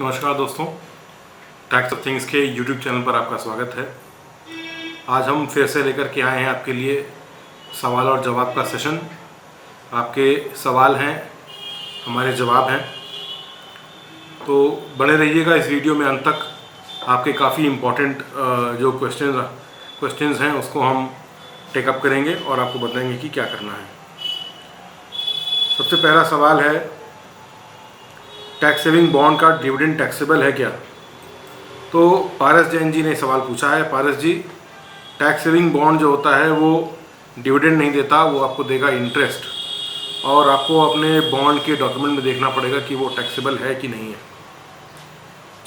नमस्कार दोस्तों, tax of things के यूट्यूब चैनल पर आपका स्वागत है। आज हम फिर से लेकर के आए हैं आपके लिए सवाल और जवाब का सेशन। आपके सवाल हैं, हमारे जवाब हैं, तो बने रहिएगा इस वीडियो में अंत तक। आपके काफ़ी इम्पोर्टेंट जो क्वेश्चंस हैं उसको हम टेकअप करेंगे और आपको बताएंगे कि क्या करना है। सबसे पहला सवाल है, टैक्स सेविंग बॉन्ड का डिविडेंड टैक्सेबल है क्या? तो पारस जैन जी ने सवाल पूछा है। पारस जी, टैक्स सेविंग बॉन्ड जो होता है वो डिविडेंड नहीं देता, वो आपको देगा इंटरेस्ट, और आपको अपने बॉन्ड के डॉक्यूमेंट में देखना पड़ेगा कि वो टैक्सेबल है कि नहीं है।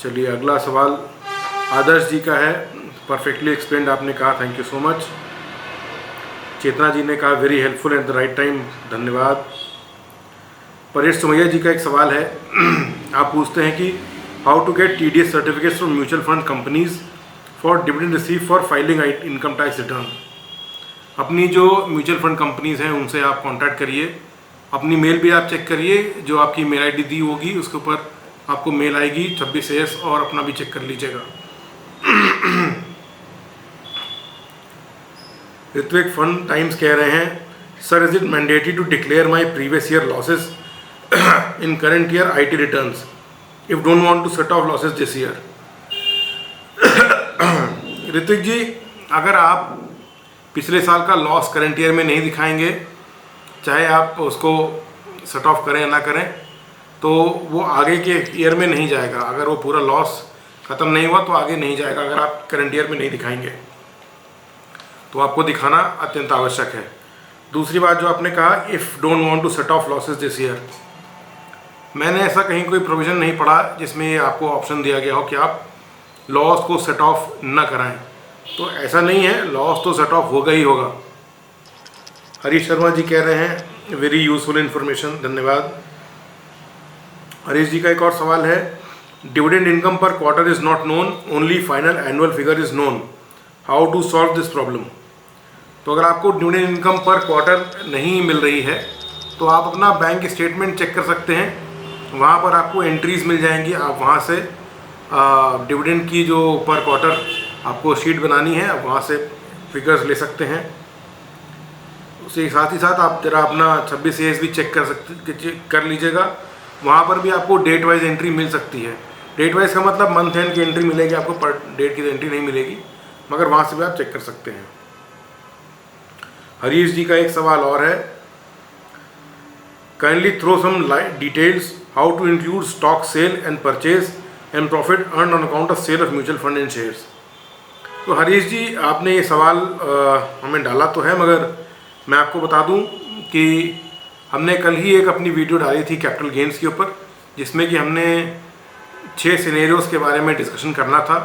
चलिए, अगला सवाल आदर्श जी का है। परफेक्टली एक्सप्लेन्ड आपने कहा, थैंक यू सो मच। चेतना जी ने कहा very helpful at the right time, धन्यवाद। परेश सुमैया जी का एक सवाल है, आप पूछते हैं कि how to get TDS certificates from mutual fund companies for dividend receive for filing income tax return. अपनी जो म्यूचुअल फंड कंपनीज हैं उनसे आप कांटेक्ट करिए, अपनी मेल भी आप चेक करिए, जो आपकी मेल ID दी होगी उसके ऊपर आपको मेल आएगी 26AS, और अपना भी चेक कर लीजिएगा। ऋत्विक फन टाइम्स कह रहे हैं, sir is it mandatory to declare my previous year losses in current year IT returns if don't want to set off losses this year? Ritwik ji, अगर आप पिछले साल का लॉस करंट ईयर में नहीं दिखाएंगे, चाहे आप उसको सेट ऑफ करें या ना करें, तो वो आगे के ईयर में नहीं जाएगा। अगर वो पूरा लॉस ख़त्म नहीं हुआ तो आगे नहीं जाएगा। अगर आप करंट ईयर में नहीं दिखाएंगे तो आपको दिखाना अत्यंत आवश्यक है। दूसरी बात जो आपने कहा, if don't want to set off losses this year, मैंने ऐसा कहीं कोई प्रोविज़न नहीं पढ़ा जिसमें आपको ऑप्शन दिया गया हो कि आप लॉस को सेट ऑफ न कराएं। तो ऐसा नहीं है, लॉस तो सेट ऑफ होगा ही होगा। हरीश शर्मा जी कह रहे हैं वेरी यूजफुल इन्फॉर्मेशन, धन्यवाद। हरीश जी का एक और सवाल है, डिविडेंड इनकम पर quarter is not known, only final annual figure is known, how to solve this problem? तो अगर आपको डिविडेंड इनकम पर क्वार्टर नहीं मिल रही है तो आप अपना बैंक स्टेटमेंट चेक कर सकते हैं, वहाँ पर आपको एंट्रीज़ मिल जाएंगी। आप वहाँ से डिविडेंड की जो पर क्वार्टर आपको शीट बनानी है, आप वहाँ से फिगर्स ले सकते हैं। उसके साथ ही साथ आप जरा अपना 26AS भी चेक कर लीजिएगा, वहाँ पर भी आपको डेट वाइज एंट्री मिल सकती है। डेट वाइज का मतलब मंथ एंड की एंट्री मिलेगी आपको, पर डेट की एंट्री नहीं मिलेगी, मगर वहाँ से भी आप चेक कर सकते हैं। हरीश जी का एक सवाल और है, kindly throw some details how to include stock sale and purchase and profit earned on account of sale of mutual fund and shares। तो हरीश जी, आपने ये सवाल हमें डाला तो है, मगर मैं आपको बता दूं कि हमने कल ही एक अपनी वीडियो डाली थी कैपिटल गेन्स के ऊपर, जिसमें कि हमने 6 सिनेरियोज़ के बारे में डिस्कशन करना था।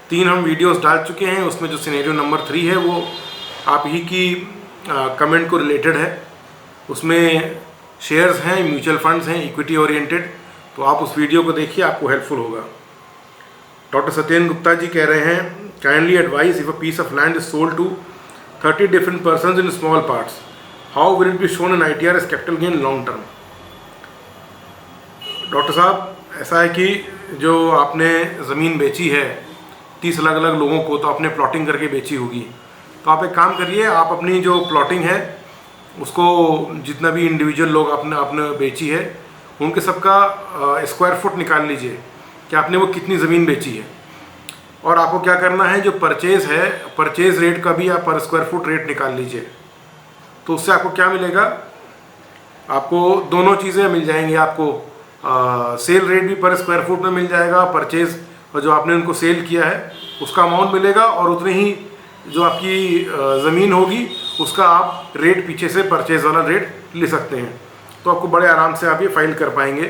3 हम वीडियोस डाल चुके हैं, उसमें जो सिनेरियो नंबर 3 है वो आप ही की कमेंट को रिलेटेड है। उसमें शेयर्स हैं, म्यूचुअल फंड्स हैं, इक्विटी ओरिएंटेड, तो आप उस वीडियो को देखिए, आपको हेल्पफुल होगा। डॉक्टर सत्येंद्र गुप्ता जी कह रहे हैं, kindly advise if a piece of land is sold to 30 different persons in small parts, how will it be shown in ITR as capital gain long term? Doctor साहब, ऐसा है कि जो आपने ज़मीन बेची है 30 अलग अलग लोगों को, तो आपने प्लॉटिंग करके बेची होगी। तो आप एक काम करिए, आप अपनी जो प्लॉटिंग है उसको जितना भी इंडिविजुअल लोग आपने बेची है उनके सबका स्क्वायर फुट निकाल लीजिए कि आपने वो कितनी ज़मीन बेची है, और आपको क्या करना है, जो परचेज़ है परचेज़ रेट का भी आप पर स्क्वायर फुट रेट निकाल लीजिए। तो उससे आपको क्या मिलेगा, आपको दोनों चीज़ें मिल जाएंगी। आपको सेल रेट भी पर स्क्वायर फुट में मिल जाएगा, परचेज़ और जो आपने उनको सेल किया है उसका अमाउंट मिलेगा, और उतनी ही जो आपकी ज़मीन होगी उसका आप रेट पीछे से परचेज़ वाला रेट ले सकते हैं। तो आपको बड़े आराम से आप ये फाइल कर पाएंगे।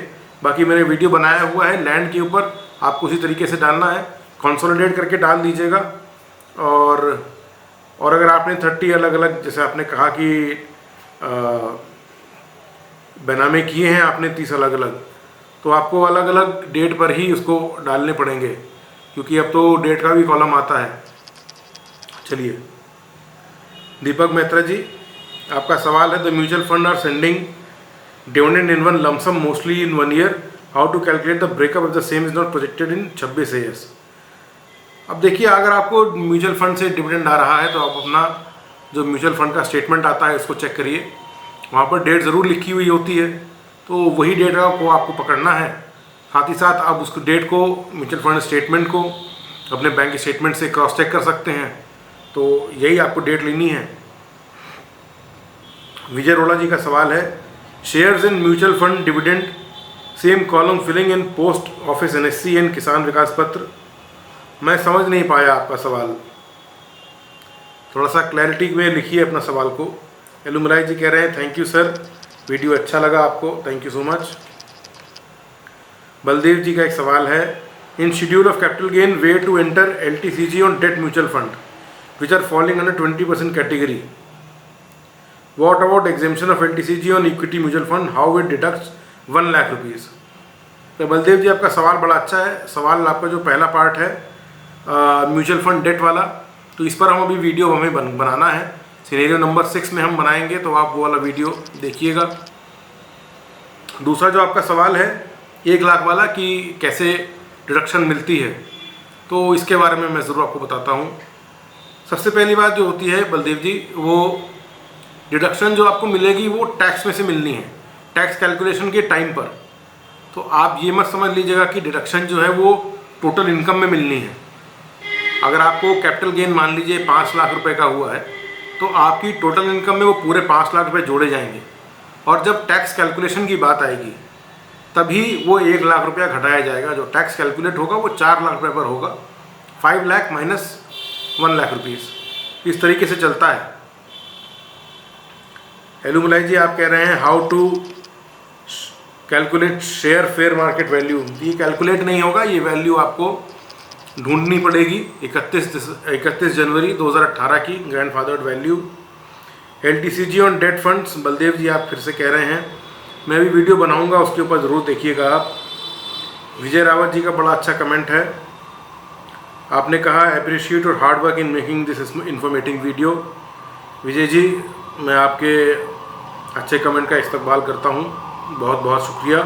बाकी मैंने वीडियो बनाया हुआ है लैंड के ऊपर, आपको उसी तरीके से डालना है, कंसोलिडेट करके डाल दीजिएगा। और अगर आपने 30 अलग अलग, जैसे आपने कहा कि बेनामे किए हैं आपने 30 अलग अलग, तो आपको अलग अलग डेट पर ही उसको डालने पड़ेंगे, क्योंकि अब तो डेट का भी कॉलम आता है। चलिए, दीपक मेहता जी, आपका सवाल है, the mutual fund are sending dividend in one lump sum mostly in 1 year, how to calculate the breakup of the same is not projected in 26 AS। अब देखिए, अगर आपको म्यूचुअल फंड से डिविडेंड आ रहा है तो आप अपना जो म्यूचुअल फंड का स्टेटमेंट आता है उसको चेक करिए, वहाँ पर डेट ज़रूर लिखी हुई होती है, तो वही डेट को आपको पकड़ना है। साथ ही साथ आप उस डेट को म्यूचुअल फंड स्टेटमेंट को अपने बैंक स्टेटमेंट से क्रॉस चेक कर सकते हैं, तो यही आपको डेट लेनी है। विजय रोड़ा जी का सवाल है, shares in mutual fund dividend same column filling in post office NSC and Kisan Vikas पत्र। मैं समझ नहीं पाया आपका सवाल, थोड़ा सा क्लैरिटी में लिखिए अपना सवाल को। एलुमराई जी कह रहे हैं थैंक यू सर, वीडियो अच्छा लगा आपको, thank you so much. Baldev ji का एक सवाल है, in schedule of capital gain way to enter LTCG on debt mutual fund which are falling under 20% category, what about exemption of LTCG on equity mutual fund, how it deducts 1 lakh rupees. तो बलदेव जी आपका सवाल बड़ा अच्छा है। सवाल आपका जो पहला पार्ट है म्यूचुअल फंड डेट वाला, तो इस पर हम अभी वीडियो हमें बनाना है, सिनेरियो नंबर 6 में हम बनाएंगे, तो आप वो वाला वीडियो देखिएगा। दूसरा जो आपका सवाल है 1 लाख वाला कि कैसे डिडक्शन मिलती है, तो इसके बारे में मैं ज़रूर आपको बताता हूँ। सबसे पहली बात जो होती है बलदेव जी, वो डिडक्शन जो आपको मिलेगी वो टैक्स में से मिलनी है, टैक्स कैलकुलेशन के टाइम पर। तो आप ये मत समझ लीजिएगा कि डिडक्शन जो है वो टोटल इनकम में मिलनी है। अगर आपको कैपिटल गेन मान लीजिए 5 लाख रुपए का हुआ है, तो आपकी टोटल इनकम में वो पूरे 5 लाख रुपए जोड़े जाएंगे, और जब टैक्स कैलकुलेशन की बात आएगी तभी वो 1 लाख रुपया घटाया जाएगा। जो टैक्स कैलकुलेट होगा वो 4 लाख रुपये पर होगा, 5 लाख माइनस 1 लाख रुपीज़, इस तरीके से चलता है। हेलो मुलाई जी, आप कह रहे हैं how to calculate share fair market value. ये कैलकुलेट नहीं होगा, ये वैल्यू आपको ढूंढनी पड़ेगी। 31 जनवरी 2018 की grandfathered value. LTCG on debt funds, Baldev ji आप फिर से कह रहे हैं, मैं भी वीडियो बनाऊंगा, उसके ऊपर ज़रूर देखिएगा आप। विजय रावत जी का बड़ा अच्छा कमेंट है, आपने कहा appreciate your hard work in making this informative video. Vijay ji, मैं आपके अच्छे कमेंट का इस्तकबाल करता हूँ, बहुत बहुत शुक्रिया।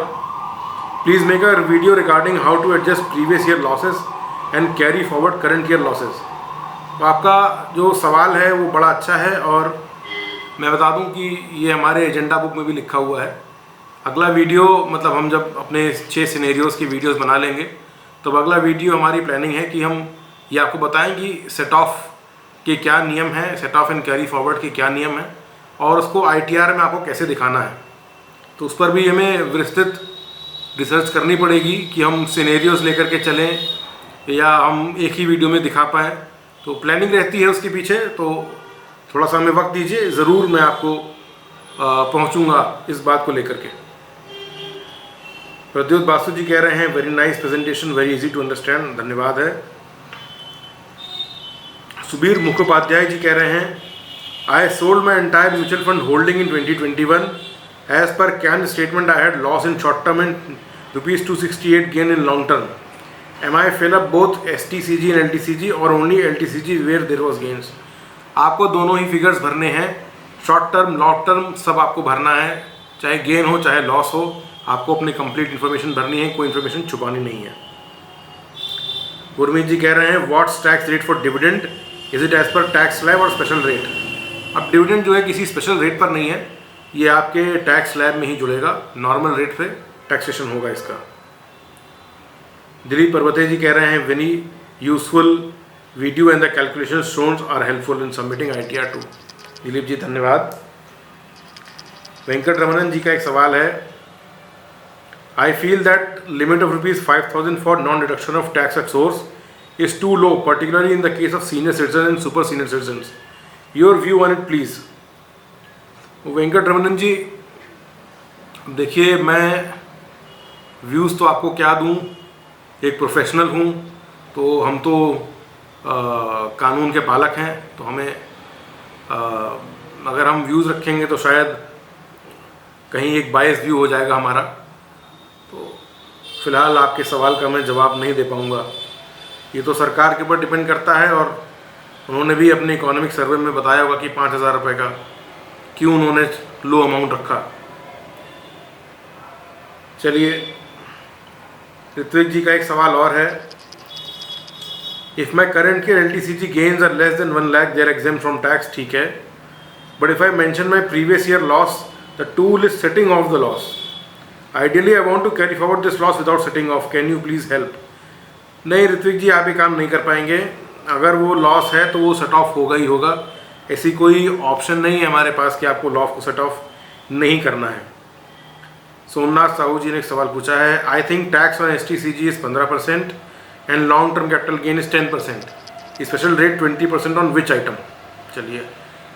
Please make a video regarding how to adjust previous year losses and carry forward current year losses. तो आपका जो सवाल है वो बड़ा अच्छा है, और मैं बता दूं कि ये हमारे एजेंडा बुक में भी लिखा हुआ है। अगला वीडियो मतलब हम जब अपने 6 सिनेरियोज़ की वीडियोस बना लेंगे, तो अगला वीडियो हमारी प्लानिंग है कि हम ये आपको बताएं कि सेट ऑफ के क्या नियम हैं, set of and carry forward के क्या नियम हैं, और उसको ITR में आपको कैसे दिखाना है। तो उस पर भी हमें विस्तृत रिसर्च करनी पड़ेगी कि हम सिनेरियोज़ लेकर के चलें या हम एक ही वीडियो में दिखा पाएँ। तो प्लानिंग रहती है उसके पीछे, तो थोड़ा सा हमें वक्त दीजिए, ज़रूर मैं आपको पहुंचूंगा इस बात को लेकर के। प्रद्योत बासु जी कह रहे हैं very nice presentation, very easy to understand, धन्यवाद है। सुबीर मुखोपाध्याय जी कह रहे हैं I sold my entire mutual fund holding in 2021 as per can statement I had loss in short term and ₹268 gain in long term. Am I fill up both STCG and LTCG और only LTCG where there was gains. आपको दोनों ही figures भरने हैं, short term long term सब आपको भरना है, चाहे गेन हो चाहे लॉस हो, आपको अपनी कंप्लीट इन्फॉर्मेशन भरनी है, कोई इन्फॉर्मेशन छुपानी नहीं है। गुरमीत जी कह रहे हैं what's tax rate for dividend, is it as per tax slab और स्पेशल रेट। अब डिविडेंड जो है किसी स्पेशल रेट पर नहीं है, ये आपके टैक्स स्लैब में ही जुड़ेगा, नॉर्मल रेट पे टैक्सेशन होगा इसका। दिलीप पर्वते जी कह रहे हैं very useful video and the calculation shown are helpful in submitting ITR too. Dilip ji धन्यवाद। वेंकट रमनन जी का एक सवाल है, I feel that limit of ₹5,000 for non deduction of tax at source is too low, particularly in the case of senior citizen and super senior citizens. Your view on it please. Venkat Ramanan ji देखिए, मैं views तो आपको क्या दूं, एक professional हूं, तो हम तो कानून के पालक हैं, तो हमें अगर हम व्यूज़ रखेंगे तो शायद कहीं एक बायस व्यू हो जाएगा हमारा। तो फ़िलहाल आपके सवाल का मैं जवाब नहीं दे पाऊँगा, ये तो सरकार के ऊपर डिपेंड करता है, और उन्होंने भी अपने इकोनॉमिक सर्वे में बताया होगा कि 5,000 रुपये का क्यों उन्होंने लो अमाउंट रखा। चलिए ऋत्विक जी का एक सवाल और है, इफ़ माई करेंट के LTCG gains are less than 1 lakh they are exempt from tax, ठीक है, but if I mention my previous year loss the tool is setting off the loss, ideally I want to carry forward this loss without setting off, can you please help. नहीं ऋत्विक जी, आप ये काम नहीं कर पाएंगे। अगर वो लॉस है तो वो सेट ऑफ होगा ही होगा, ऐसी कोई ऑप्शन नहीं है हमारे पास कि आपको लॉस को सेट ऑफ नहीं करना है। सोमनाथ साहू जी ने एक सवाल पूछा है, I think tax on STCG is 15% and long term capital gain is 10%, special rate 20% on which item. चलिए,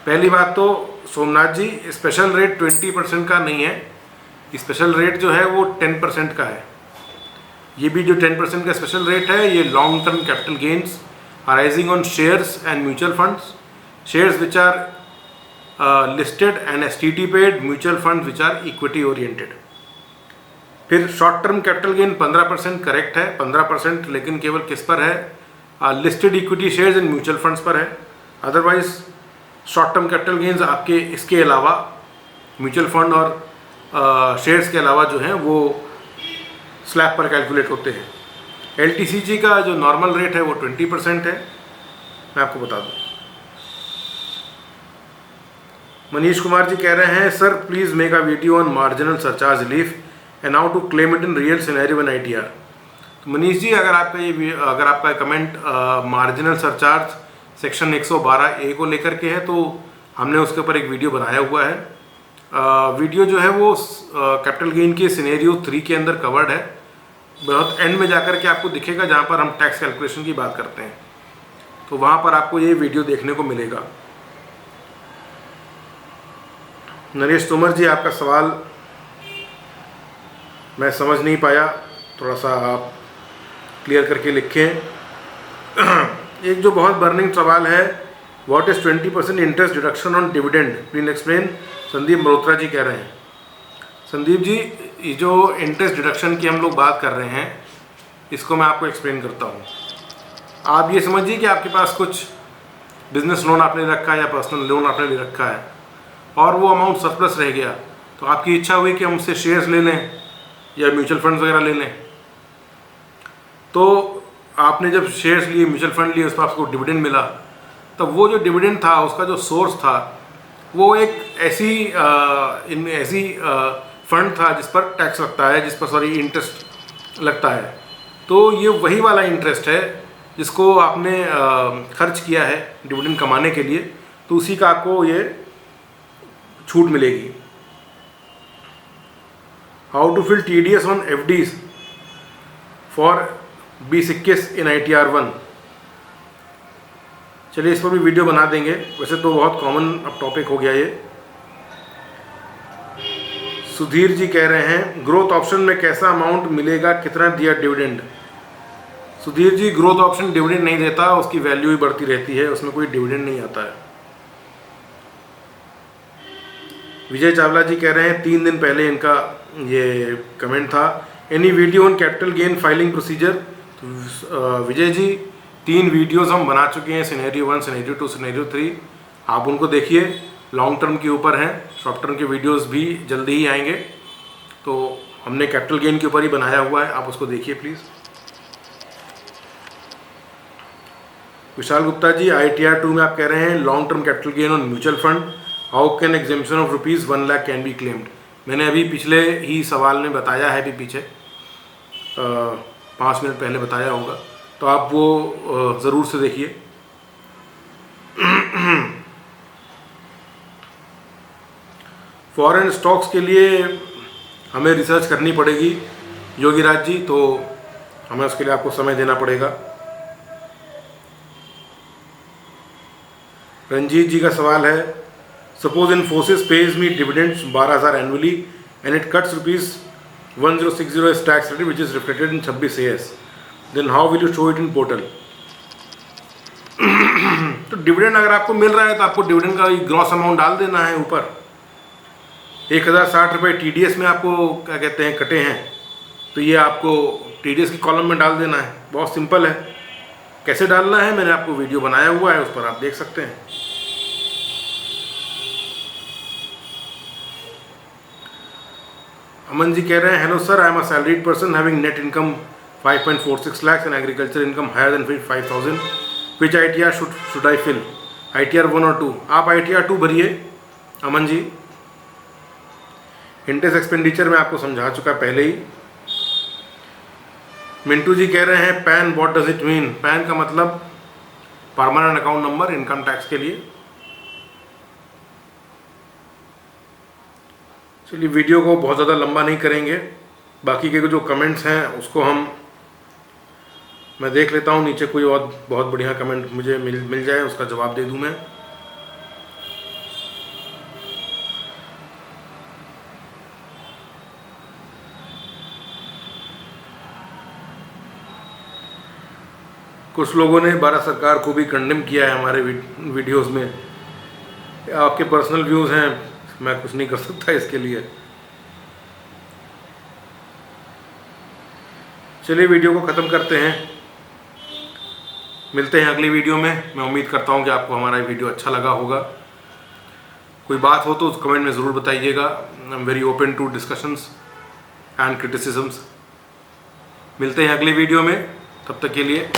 पहली बात तो सोमनाथ जी, स्पेशल रेट 20% का नहीं है, स्पेशल रेट जो है वो 10% का है। ये भी जो 10% का स्पेशल रेट है, ये long term capital gains arising on shares and mutual funds, shares which are listed and STT paid, mutual fund which are equity oriented. फिर short term capital gain 15% correct है, 15%, लेकिन केवल किस पर है, listed equity shares and mutual funds पर है। Otherwise short term capital gains आपके इसके अलावा म्यूचुअल फंड और शेयर्स के अलावा जो हैं वो स्लैब पर कैलकुलेट होते हैं। LTCG का जो नॉर्मल रेट है वो 20% है, मैं आपको बता दूं। मनीष कुमार जी कह रहे हैं, sir please make a video on marginal surcharge relief and how to claim it in real scenario in ITR। तो मनीष जी, अगर आपका comment marginal surcharge section 112A को लेकर के है, तो हमने उसके ऊपर एक वीडियो बनाया हुआ है। वीडियो जो है वो कैपिटल गेन के सिनेरियो 3 के अंदर कवर्ड है, बहुत एंड में जाकर के आपको दिखेगा जहाँ पर हम टैक्स कैलकुलेशन की बात करते हैं, तो वहाँ पर आपको ये वीडियो देखने को मिलेगा। नरेश तोमर जी, आपका सवाल मैं समझ नहीं पाया, थोड़ा सा आप क्लियर करके लिखें। एक जो बहुत बर्निंग सवाल है, what is 20% interest deduction on dividend, please explain, Sandeep Malhotra ji कह रहे हैं। संदीप जी, ये जो इंटरेस्ट डिडक्शन की हम लोग बात कर रहे हैं, इसको मैं आपको एक्सप्लेन करता हूँ। आप ये समझिए कि आपके पास कुछ बिजनेस लोन आपने रखा है या पर्सनल लोन आपने ले रखा है और वो अमाउंट सरप्लस रह गया, तो आपकी इच्छा हुई कि हम उससे शेयर्स ले लें या म्यूचुअल फंड्स वगैरह ले लें। तो आपने जब शेयर्स लिए, म्यूचुअल फंड लिए, उस पर आपको डिविडेंड मिला, तो वो जो डिविडेंड था उसका जो सोर्स था वो एक ऐसी फंड था जिस पर टैक्स लगता है, जिस पर इंटरेस्ट लगता है। तो ये वही वाला इंटरेस्ट है जिसको आपने खर्च किया है डिविडेंड कमाने के लिए, तो उसी का आपको ये छूट मिलेगी। How to fill TDS on FDs for B21 in ITR 1। चलिए, इस पर भी वीडियो बना देंगे, वैसे तो बहुत कॉमन अब टॉपिक हो गया ये। सुधीर जी कह रहे हैं, ग्रोथ ऑप्शन में कैसा अमाउंट मिलेगा, कितना दिया dividend. Sudhir ji, growth option dividend नहीं देता, उसकी वैल्यू ही बढ़ती रहती है, उसमें कोई डिविडेंड नहीं आता है। विजय चावला जी कह रहे हैं, 3 दिन पहले इनका ये कमेंट था, any video on capital gain filing procedure. तो विजय जी, 3 वीडियोस हम बना चुके हैं, सिनेरियो 1, सिनेरियो 2, सिनेरियो 3, आप उनको देखिए। लॉन्ग टर्म के ऊपर हैं, शॉर्ट टर्म के वीडियोस भी जल्दी ही आएंगे, तो हमने कैपिटल गेन के ऊपर ही बनाया हुआ है, आप उसको देखिए प्लीज़। विशाल गुप्ता जी, ITR 2 में आप कह रहे हैं long term capital gain on mutual fund, how can exemption of ₹1 lakh can be claimed. मैंने अभी पिछले ही सवाल में बताया है, भी पीछे 5 मिनट पहले बताया होगा, तो आप वो ज़रूर से देखिए। फॉरेन स्टॉक्स के लिए हमें रिसर्च करनी पड़ेगी योगीराज जी, तो हमें उसके लिए आपको समय देना पड़ेगा। रंजीत जी का सवाल है, suppose Infosys pays me dividends 12,000 annually and it cuts ₹1060 as tax credit which is reflected in 26 AS, then how will you show it in portal. तो डिविडेंड अगर आपको मिल रहा है तो आपको डिविडेंड का ग्रॉस अमाउंट डाल देना है ऊपर। 1060 TDS में आपको क्या कहते हैं कटे हैं, तो ये आपको TDS की कॉलम में डाल देना है, बहुत सिंपल है। कैसे डालना है मैंने आपको वीडियो बनाया हुआ है, उस पर आप देख सकते हैं। अमन जी कह रहे हैं, hello sir, I am a salaried person having net income 5.46 lakhs and agriculture income higher than 5,000. Which ITR should I fill? ITR 1 और 2? आप ITR 2 भरिए अमन जी। इंटरेस्ट एक्सपेंडिचर में आपको समझा चुका पहले ही। मिंटू जी कह रहे हैं pan what does it mean? Pan का मतलब permanent account number income tax के लिए। चलिए वीडियो को बहुत ज़्यादा लंबा नहीं करेंगे, बाकी के जो कमेंट्स हैं उसको मैं देख लेता हूँ, नीचे कोई और बहुत बढ़िया कमेंट मुझे मिल जाए उसका जवाब दे दूँ मैं। कुछ लोगों ने भारत सरकार को भी कंडेम किया है हमारे वीडियोस में। आपके पर्सनल व्यूज़ हैं, मैं कुछ नहीं कर सकता इसके लिए। चलिए वीडियो को ख़त्म करते हैं, मिलते हैं अगली वीडियो में। मैं उम्मीद करता हूं कि आपको हमारा वीडियो अच्छा लगा होगा। कोई बात हो तो उस कमेंट में ज़रूर बताइएगा। I am very open to discussions and criticisms. मिलते हैं अगली वीडियो में, तब तक के लिए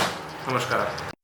नमस्कार।